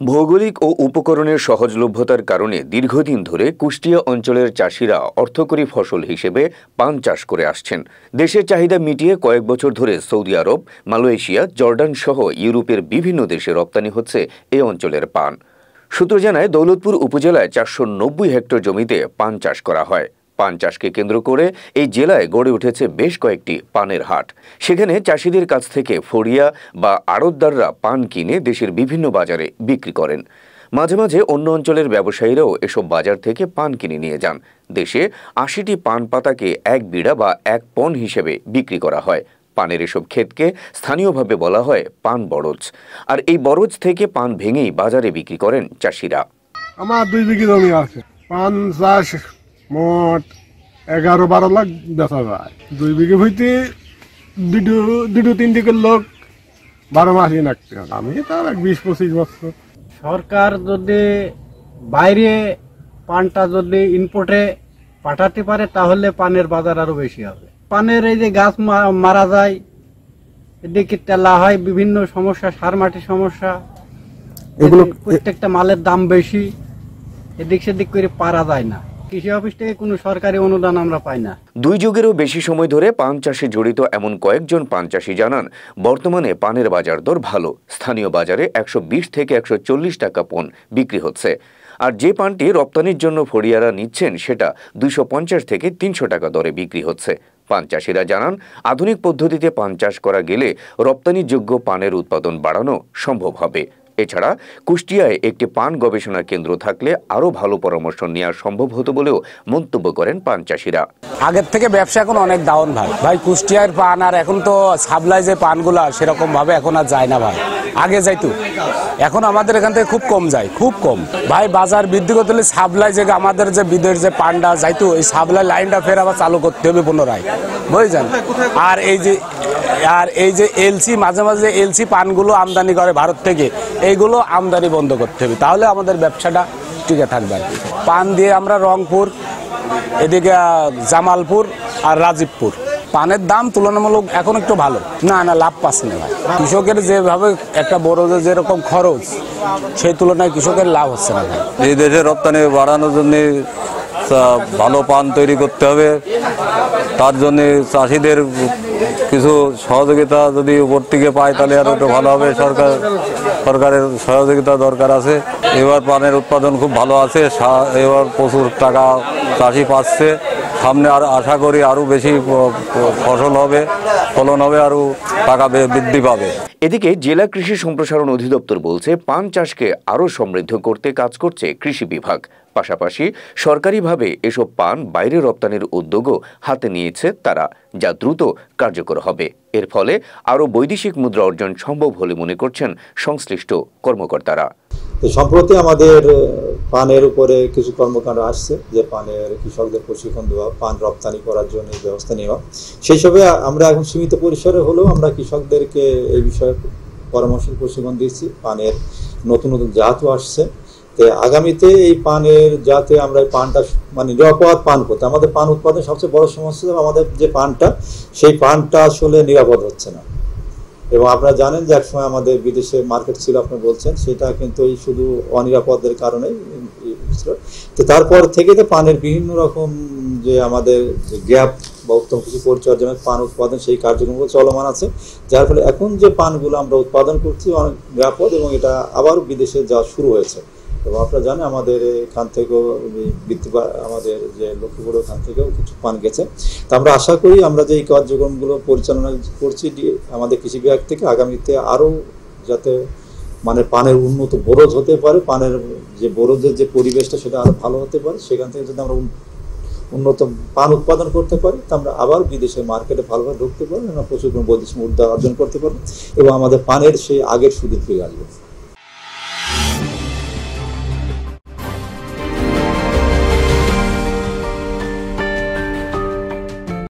ভৌগোলিক ও উপকরণের সহজলভ্যতার কারণে দীর্ঘদিন ধরে কুষ্টিয়া অঞ্চলের চাষিরা অর্থকরী ফসল হিসেবে পান চাষ করে আসছেন। দেশের চাহিদা মিটিয়ে কয়েক বছর ধরে সৌদি আরব, মালয়েশিয়া, জর্ডান সহ ইউরোপের বিভিন্ন দেশে রপ্তানি হচ্ছে এ অঞ্চলের পান। সূত্র জানায়, দৌলতপুর উপজেলায় 490 হেক্টর জমিতে পান চাষ করা হয়। পান চাষকে কেন্দ্র করে এই জেলায় গড়ে উঠেছে বেশ কয়েকটি পানের হাট। সেখানে চাষিদের কাছ থেকে ফড়িয়া বা আড়তদাররা পান কিনে দেশের বিভিন্ন বাজারে বিক্রি করেন। মাঝে মাঝে অন্য অঞ্চলের ব্যবসায়ীরাও এসব বাজার থেকে পান কিনে নিয়ে যান। দেশে 80টি পান পাতাকে এক বিড়া বা এক পণ হিসেবে বিক্রি করা হয়। পানের এসব ক্ষেতকে স্থানীয়ভাবে বলা হয় পান বরজ। আর এই বরজ থেকে পান ভেঙেই বাজারে বিক্রি করেন চাষিরা। আমার 2 বিঘা জমি আছে। পান চাষ মোট 11-12 লাখ বেচা যায়। 2 বিঘা হইতে দুটো 3 দিকের লোক 12 মাসই নাকতে হবে। আমি তার 20-25 বছর। সরকার যদি বাইরে পানটা যদি ইনপুটে পাঠাতে পারে তাহলে পানের বাজার আরো বেশি হবে। পানের এই যে গাছ মারা যায়, এদিকে তেলা হয়, বিভিন্ন সমস্যা, সার মাটি সমস্যা, এগুলো প্রত্যেকটা মালের দাম বেশি, এদিক সেদিক করে পারা যায় না। কৃষি অফিস থেকে কোনো সরকারি অনুদান আমরা পাই না। 2 যুগেরও বেশি সময় ধরে পান চাষে জড়িত এমন কয়েকজন পান চাষি জানান, বর্তমানে পানের বাজার দর ভালো। স্থানীয় বাজারে 120 থেকে 140 টাকা পণ বিক্রি হচ্ছে। আর যে পানটি রপ্তানির জন্য ফড়িয়ারা নিচ্ছেন সেটা 250 থেকে 300 টাকা দরে বিক্রি হচ্ছে। পান চাষিরা জানান, আধুনিক পদ্ধতিতে পান চাষ করা গেলে রপ্তানিযোগ্য পানের উৎপাদন বাড়ানো সম্ভব হবে। এছাড়া কুষ্টিয়ায় একটি পান গবেষণা কেন্দ্র থাকলে আরও ভালো পরামর্শ নেওয়া সম্ভব হতো বলেও মন্তব্য করেন পান চাষিরা। আগের থেকে ব্যবসা এখন অনেক ডাউন ভাই। কুষ্টিয়ার পান আর এখন তো সাপ্লাই যে পানগুলা সেরকম ভাবে এখন আর যায় না ভাই। আগে যাইতো, এখন আমাদের এখান থেকে খুব কম যায়, খুব কম ভাই। বাজার বৃদ্ধি করতে হলে সাপ্লাই যে আমাদের যে বিদেশ যে পানটা যাইতো, এই সাপ্লাই লাইনটা ফের আবার চালু করতে হবে পুনরায়, বুঝছেন। আর এই যে এলসি মাঝে মাঝে এলসি পানগুলো আমদানি করে ভারত থেকে, এইগুলো আমদানি বন্ধ করতে হবে, তাহলে আমাদের ব্যবসাটা টিকে থাকবে। পান দিয়ে আমরা রংপুর, এদিকে জামালপুর আর রাজীবপুর, পানের দাম তুলনামূলক এখন একটু ভালো। না লাভ পাচ্ছে না ভাই। কৃষকের যেভাবে একটা বড় যেরকম খরচ, সেই তুলনায় কৃষকের লাভ হচ্ছে না ভাই। এই দেশে রপ্তানি বাড়ানোর জন্য ভালো পান তৈরি করতে হবে। তার জন্য চাষিদের কিছু সহযোগিতা যদি উপর থেকে পায় তাহলে আরো একটু ভালো হবে। সরকারের সহযোগিতা দরকার আছে। এবার পানের উৎপাদন খুব ভালো আছে, এবার প্রচুর টাকা চাষি পাচ্ছে। সামনে আর আশা করি আরো বেশি ফসল হবে, ফলন হবে, আরো টাকা বৃদ্ধি পাবে। এদিকে জেলা কৃষি সম্প্রসারণ অধিদপ্তর বলছে, পান চাষকে আরও সমৃদ্ধ করতে কাজ করছে কৃষি বিভাগ। পাশাপাশি সরকারিভাবে এসব পান বাইরে রপ্তানির উদ্যোগও হাতে নিয়েছে তারা, যা দ্রুত কার্যকর হবে। এর ফলে আরও বৈদেশিক মুদ্রা অর্জন সম্ভব বলে মনে করছেন সংশ্লিষ্ট কর্মকর্তারা। সম্প্রতি আমাদের পানের উপরে কিছু কর্মকাণ্ড আসছে, যে পানের কৃষকদের প্রশিক্ষণ দেওয়া, পান রপ্তানি করার জন্য ব্যবস্থা নেওয়া। সেই সবে আমরা এখন সীমিত পরিসরে হলেও আমরা কৃষকদেরকে এই বিষয়ে পরামর্শ প্রশিক্ষণ দিচ্ছি। পানের নতুন নতুন জাতও আসছে। আগামীতে এই পানের যাতে আমরা পানটা মানে নিরাপদ পান করতে, আমাদের পান উৎপাদন সবচেয়ে বড় সমস্যা, আমাদের যে পানটা সেই পানটা আসলে নিরাপদ হচ্ছে না। এবং আপনারা জানেন যে একসময় আমাদের বিদেশে মার্কেট ছিল, আপনি বলছেন, সেটা কিন্তু এই শুধু অনিরাপদের কারণেই। তো তারপর থেকে তো পানের বিভিন্ন রকম যে আমাদের গ্যাপ বা উত্তম কিছু পরিচর্যা পান উৎপাদন সেই কার্যক্রমগুলো চলমান আছে, যার ফলে এখন যে পানগুলো আমরা উৎপাদন করছি অনেক নিরাপদ এবং এটা আবার বিদেশে যাওয়া শুরু হয়েছে। এবং আপনারা জানেন আমাদের এখান থেকেও আমাদের যে লক্ষ্মীপুর এখান থেকেও কিছু পান গেছে। তা আমরা আশা করি আমরা যে এই কার্যক্রমগুলো পরিচালনা করছি আমাদের কৃষি বিভাগ থেকে, আগামীতে আরও যাতে মানে পানের উন্নত বরজ হতে পারে, পানের যে বরজের যে পরিবেশটা সেটা আরও ভালো হতে পারে, সেখান থেকে যদি আমরা উন্নত পান উৎপাদন করতে পারি, তা আমরা আবার বিদেশের মার্কেটে ভালোভাবে ঢুকতে পারি, আমরা প্রচুর বৈদেশিক মুদ্রা অর্জন করতে পারি এবং আমাদের পানের সেই আগের সুদূর ফিরে আসবে।